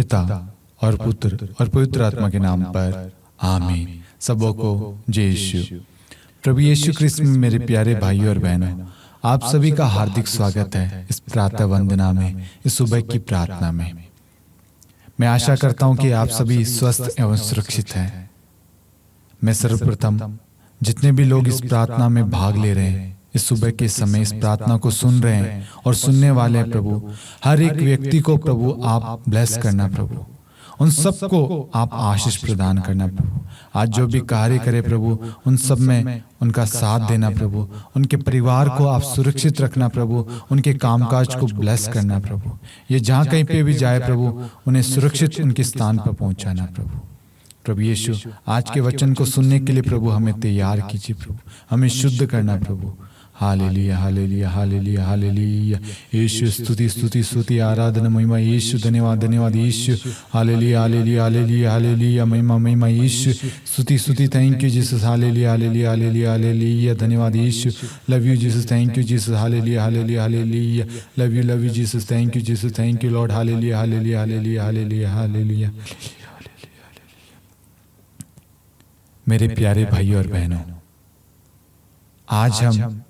पिता और पुत्र और पवित्र आत्मा के नाम पर आमीन। सबों को जय यीशु। प्रभु यीशु क्रिस्त में मेरे प्यारे भाइयों और बहनों, आप सभी का हार्दिक स्वागत है इस प्रातः वंदना में, इस सुबह की प्रार्थना में। मैं आशा करता हूं कि आप सभी स्वस्थ एवं सुरक्षित हैं। मैं सर्वप्रथम जितने भी लोग इस प्रार्थना में भाग ले रहे हैं, इस सुबह के समय इस प्रार्थना को सुन रहे हैं और सुनने वाले हैं, प्रभु हर एक व्यक्ति को प्रभु आप ब्लेस करना, प्रभु उन सबको आप आशीष प्रदान करना प्रभु। आज जो भी कार्य करे प्रभु, उन सब में उनका साथ देना प्रभु। उनके परिवार को आप सुरक्षित रखना प्रभु। उनके कामकाज को ब्लेस करना प्रभु। ये जहाँ कहीं पे भी जाए प्रभु, उन्हें सुरक्षित उनके स्थान पर पहुँचाना प्रभु। प्रभु यीशु, आज के वचन को सुनने के लिए प्रभु हमें तैयार कीजिए प्रभु, हमें शुद्ध करना प्रभु। हालेलुया हालेलुया हालेलुया हालेलुया। यीशु स्तुति स्तुति स्तुति आराधना महिमा यीशु, धन्यवाद धन्यवाद यीशु। हालेलुया हालेलुया हालेलुया हालेलुया महिमा महिमा यीशु, स्तुति स्तुति। Thank you Jesus. हालेलुया हालेलुया हालेलुया हालेलुया। धन्यवाद Yishu. Love you Jesus. Thank you Jesus. हालेलुया हालेलुया हालेलुया। Love you Jesus. Thank you Jesus. Thank you Lord. हालेलुया हालेलुया हालेलुया हालेलुया हालेलुया। मेरे प्यारे भाइयों और बहनों, आज हम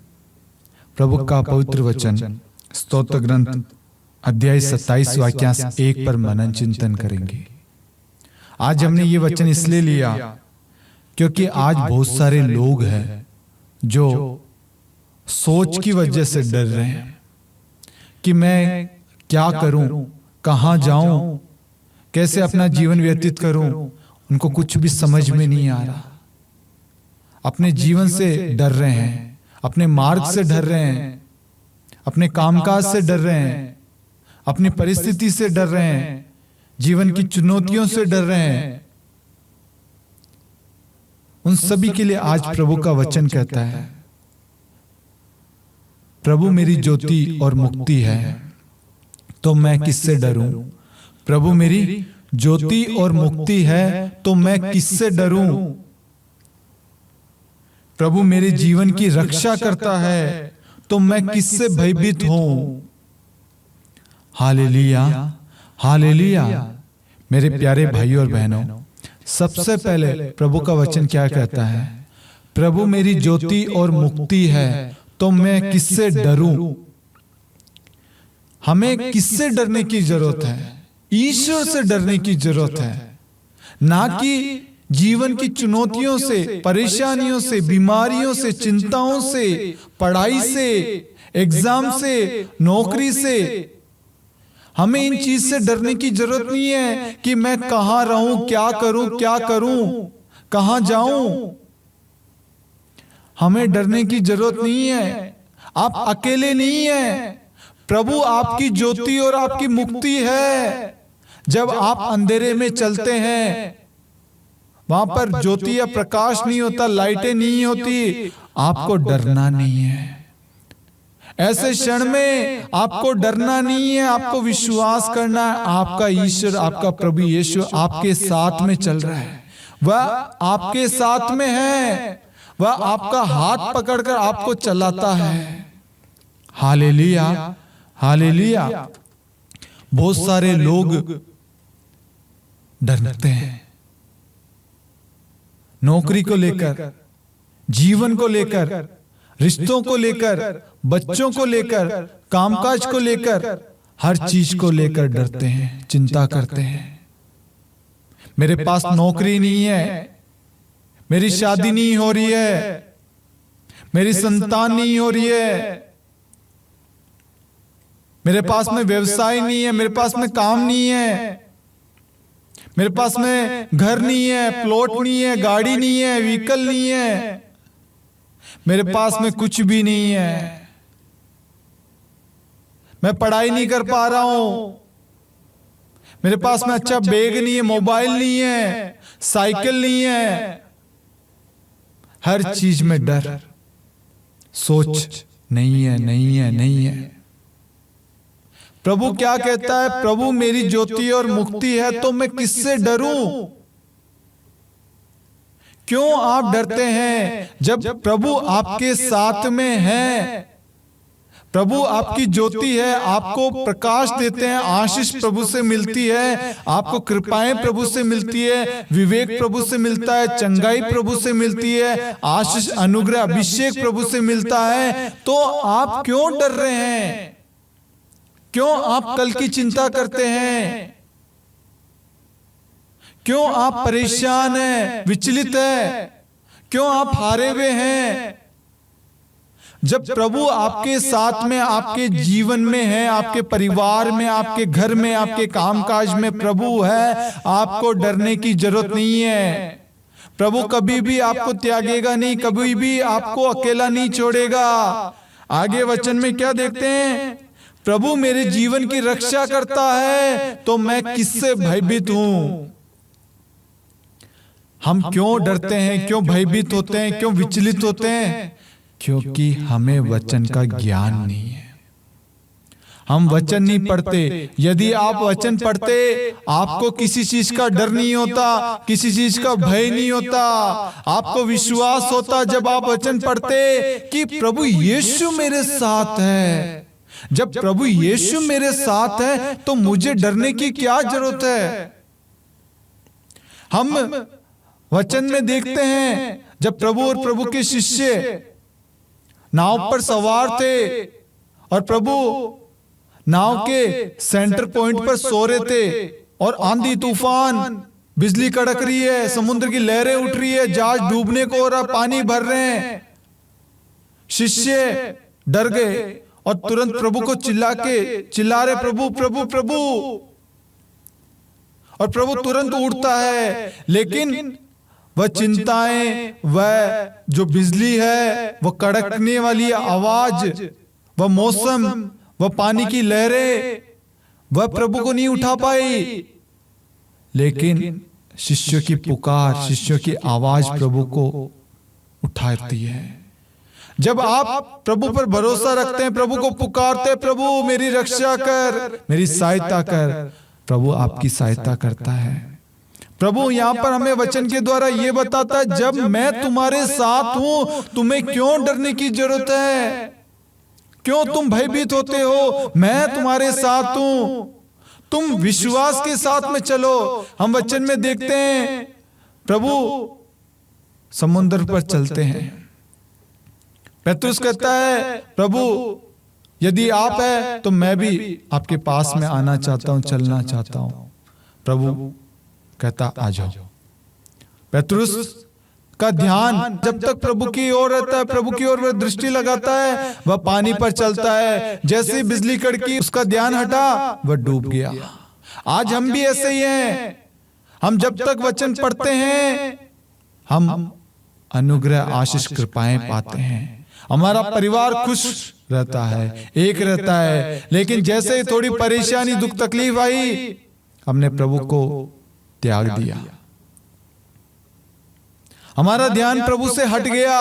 प्रभु का पवित्र वचन स्तोत्र ग्रंथ अध्याय 27 वाक्यांश 1 पर मनन चिंतन करेंगे। आज हमने ये वचन इसलिए लिया क्योंकि आज बहुत सारे लोग हैं जो सोच की वजह से डर रहे हैं कि मैं क्या करूं, कहां जाऊं, कैसे अपना जीवन व्यतीत करूं। उनको कुछ भी समझ में नहीं आ रहा। अपने जीवन से डर रहे हैं, अपने मार्ग से डर रहे हैं, अपने कामकाज से डर रहे हैं, अपनी परिस्थिति से डर रहे हैं, जीवन की चुनौतियों से डर रहे हैं। उन सभी के लिए आज प्रभु का वचन कहता है, प्रभु मेरी ज्योति और मुक्ति है, तो मैं किससे डरूं। प्रभु मेरी ज्योति और मुक्ति है, तो मैं किससे डरूं। प्रभु मेरे जीवन की रक्षा करता है, तो मैं किससे भयभीत हूं। हालेलुया हालेलुया। मेरे प्यारे भाइयों और बहनों, सबसे पहले प्रभु का वचन क्या कहता है? प्रभु मेरी ज्योति और मुक्ति है, तो मैं किससे डरूं। हमें किससे डरने की जरूरत है? ईश्वर से डरने की जरूरत है, ना कि जीवन की चुनौतियों से, परेशानियों से, बीमारियों से, चिंताओं से, पढ़ाई से, एग्जाम से, नौकरी से। हमें इन चीज से डरने की जरूरत नहीं है कि मैं कहां रहूं, क्या करूं, कहां जाऊं। हमें डरने की जरूरत नहीं है। आप अकेले नहीं हैं। प्रभु आपकी ज्योति और आपकी मुक्ति है। जब आप अंधेरे में चलते हैं, वहां पर ज्योति या प्रकाश नहीं होता, लाइटें नहीं होती, आपको डरना नहीं है। ऐसे क्षण में आपको डरना नहीं है, आपको विश्वास करना है। आपका ईश्वर, आपका प्रभु यीशु आपके साथ में चल रहा है। वह आपके साथ में है। वह आपका हाथ पकड़कर आपको चलाता है। Hallelujah hallelujah. बहुत सारे लोग डरते हैं, नौकरी को लेकर, जीवन को लेकर, रिश्तों को लेकर, बच्चों को लेकर, कामकाज को लेकर, हर चीज को लेकर डरते हैं, चिंता करते हैं। मेरे पास नौकरी नहीं है, मेरी शादी नहीं हो रही है, मेरी संतान नहीं हो रही है, मेरे पास में व्यवसाय नहीं है, मेरे पास में काम नहीं है, मेरे पास में घर नहीं है, प्लॉट नहीं है, गाड़ी नहीं है, व्हीकल नहीं है, मेरे पास में कुछ भी नहीं है। मैं पढ़ाई नहीं कर पा रहा हूं, मेरे पास में अच्छा बैग नहीं है, मोबाइल नहीं है, साइकिल नहीं है। हर चीज में डर, सोच नहीं है, नहीं है, नहीं है। प्रभु क्या कहता है? प्रभु मेरी ज्योति और मुक्ति है, तो मैं किससे डरूं। क्यों आप डरते हैं जब प्रभु आपके साथ में है? प्रभु आपकी ज्योति है, आपको प्रकाश देते हैं, आशीष प्रभु से मिलती है, आपको कृपाएं प्रभु से मिलती है, विवेक प्रभु से मिलता है, चंगाई प्रभु से मिलती है, आशीष, अनुग्रह, अभिषेक प्रभु से मिलता है। तो आप क्यों डर रहे हैं? क्यों आप कल की चिंता करते हैं? क्यों आप परेशान हैं, विचलित हैं? क्यों आप हारे हुए हैं? जब प्रभु आपके साथ में, आपके जीवन में है, आपके परिवार में, आपके घर में, आपके कामकाज में प्रभु है, आपको डरने की जरूरत नहीं है। प्रभु कभी भी आपको त्यागेगा नहीं, कभी भी आपको अकेला नहीं छोड़ेगा। आगे वचन में क्या देखते हैं? प्रभु मेरे जीवन की रक्षा करता है, तो मैं किससे भयभीत हूं? हम क्यों डरते हैं, क्यों भयभीत होते हैं, क्यों विचलित होते हैं? क्योंकि हमें वचन का ज्ञान नहीं है। हम वचन नहीं पढ़ते। यदि आप वचन पढ़ते, आपको किसी चीज का डर नहीं होता, किसी चीज का भय नहीं होता। आपको विश्वास होता जब आप वचन पढ़ते कि प्रभु यीशु मेरे साथ है। जब प्रभु यीशु मेरे साथ है तो मुझे डरने की क्या जरूरत है? हम वचन में देखते हैं जब प्रभु और प्रभु के शिष्य नाव पर सवार थे और प्रभु नाव के सेंटर पॉइंट पर सो रहे थे और आंधी तूफान, बिजली कड़क रही है, समुद्र की लहरें उठ रही है, जहाज डूबने को हो रहा, पानी भर रहे हैं। शिष्य डर गए और तुरंत प्रभु को चिल्ला रहे, प्रभु प्रभु प्रभु। और प्रभु तुरंत उठता है, लेकिन वह चिंताएं, वह जो बिजली है, वह कड़कने वाली आवाज, वह मौसम, वह पानी की लहरें, वह प्रभु को नहीं उठा पाई। लेकिन शिष्यों की पुकार, शिष्यों की आवाज प्रभु को उठाती है। जब आप प्रभु पर भरोसा रखते हैं, प्रभु को पुकारते हैं, प्रभु मेरी रक्षा कर, मेरी सहायता कर, प्रभु आपकी सहायता करता है। प्रभु यहां पर हमें वचन के द्वारा यह बताता है, जब मैं तुम्हारे साथ हूं, तुम्हें क्यों डरने की जरूरत है? क्यों तुम भयभीत होते हो? मैं तुम्हारे साथ हूं, तुम विश्वास के साथ में चलो। हम वचन में देखते हैं प्रभु समुद्र पर चलते हैं। पेतरुस कहता है, प्रभु यदि आप है तो मैं भी आपके पास में आना चाहता हूं, चलना चाहता हूं। प्रभु कहता आ जाओ। पेतरुस का ध्यान जब तक प्रभु की ओर रहता है, प्रभु की ओर वह दृष्टि लगाता है, वह पानी पर चलता है। जैसे बिजली कड़की, उसका ध्यान हटा, वह डूब गया। आज हम भी ऐसे ही हैं। हम जब तक वचन पढ़ते हैं, हम अनुग्रह, आशीष, कृपाएं पाते हैं। हमारा परिवार खुश रहता है, एक रहता है। लेकिन जैसे ही थोड़ी परेशानी, दुख, तकलीफ आई, हमने प्रभु को त्याग दिया। हमारा ध्यान प्रभु से हट गया,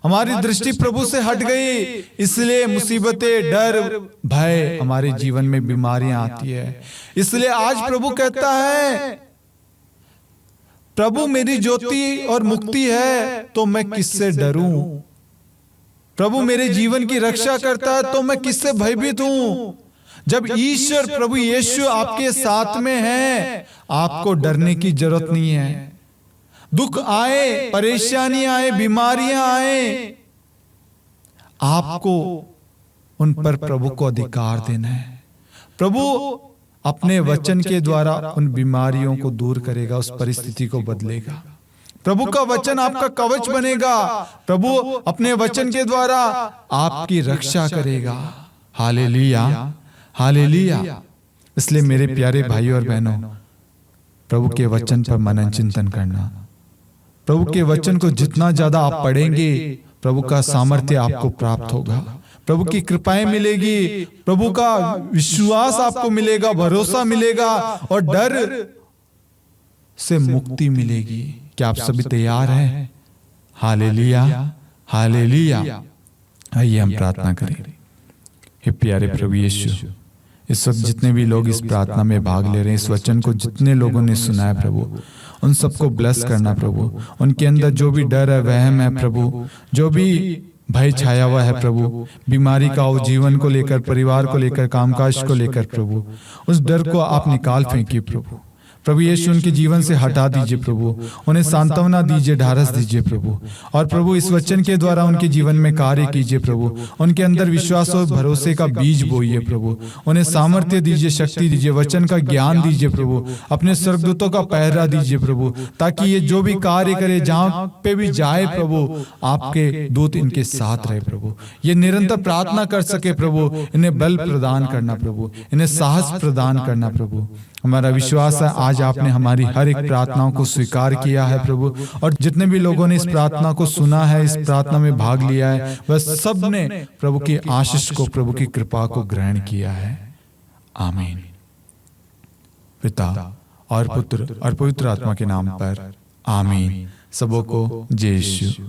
हमारी दृष्टि प्रभु से हट गई। इसलिए मुसीबतें, डर, भय, हमारे जीवन में बीमारियां आती है। इसलिए आज प्रभु कहता है, प्रभु मेरी ज्योति और मुक्ति है, तो मैं किससे डरूं? प्रभु मेरे जीवन की रक्षा करता है, तो मैं किससे भयभीत हूं? जब ईश्वर प्रभु यीशु आपके साथ में है, आपको डरने की जरूरत नहीं है। दुख आए, परेशानी आए, बीमारियां आए, आपको उन पर प्रभु को अधिकार देना है। प्रभु अपने वचन के द्वारा उन बीमारियों को दूर करेगा, उस परिस्थिति को बदलेगा। प्रभु का वचन आपका कवच बनेगा। प्रभु अपने वचन के द्वारा आपकी रक्षा करेगा। Hallelujah, hallelujah. इसलिए मेरे प्यारे भाइयों और बहनों, प्रभु के वचन पर मनन चिंतन करना। प्रभु के वचन को जितना ज्यादा आप पढ़ेंगे, प्रभु का सामर्थ्य आपको प्राप्त होगा, प्रभु की कृपाएं मिलेगी, प्रभु का विश्वास आपको मिलेगा, भरोसा मिलेगा और डर से मुक्ति मिलेगी। क्या आप सभी तैयार हैं? Hallelujah, hallelujah. आइए हम प्रार्थना करें। हे प्यारे प्रभु यीशु, इस वक्त जितने भी लोग इस प्रार्थना में भाग ले रहे हैं, इस वचन को जितने लोगों ने सुना है प्रभु, उन सबको ब्लेस करना प्रभु। उनके अंदर जो भी डर है, वहम है प्रभु, जो भी भय छाया हुआ है प्रभु, बीमारी का हो, जीवन को लेकर, परिवार को लेकर, कामकाज को लेकर प्रभु, उस डर को आप निकाल फेंकिए प्रभु। प्रभु यीशु उनके जीवन से हटा दीजिए प्रभु, उन्हें सांत्वना दीजिए, ढारस दीजिए प्रभु। और प्रभु इस वचन के द्वारा उनके जीवन में कार्य कीजिए प्रभु, उनके अंदर विश्वास और भरोसे का बीज बोइए प्रभु, उन्हें सामर्थ्य दीजिए, शक्ति दीजिए, वचन का ज्ञान दीजिए प्रभु, अपने स्वर्गदूतों का पहरा दीजिए प्रभु, ताकि ये जो भी कार्य करे, जहाँ पे भी जाए प्रभु, आपके दूत इनके साथ रहे प्रभु। ये निरंतर प्रार्थना कर सके प्रभु, इन्हें बल प्रदान करना प्रभु, इन्हें साहस प्रदान करना प्रभु। हमारा विश्वास है आज आपने हमारी हर एक प्रार्थनाओं को स्वीकार किया है प्रभु, और जितने भी लोगों ने इस प्रार्थना को सुना है, इस प्रार्थना में भाग लिया है, वह सब ने प्रभु की आशीष को, प्रभु की कृपा को ग्रहण किया है। आमीन। पिता और पुत्र और पवित्र आत्मा के नाम पर आमीन। सबों को जय यीशु।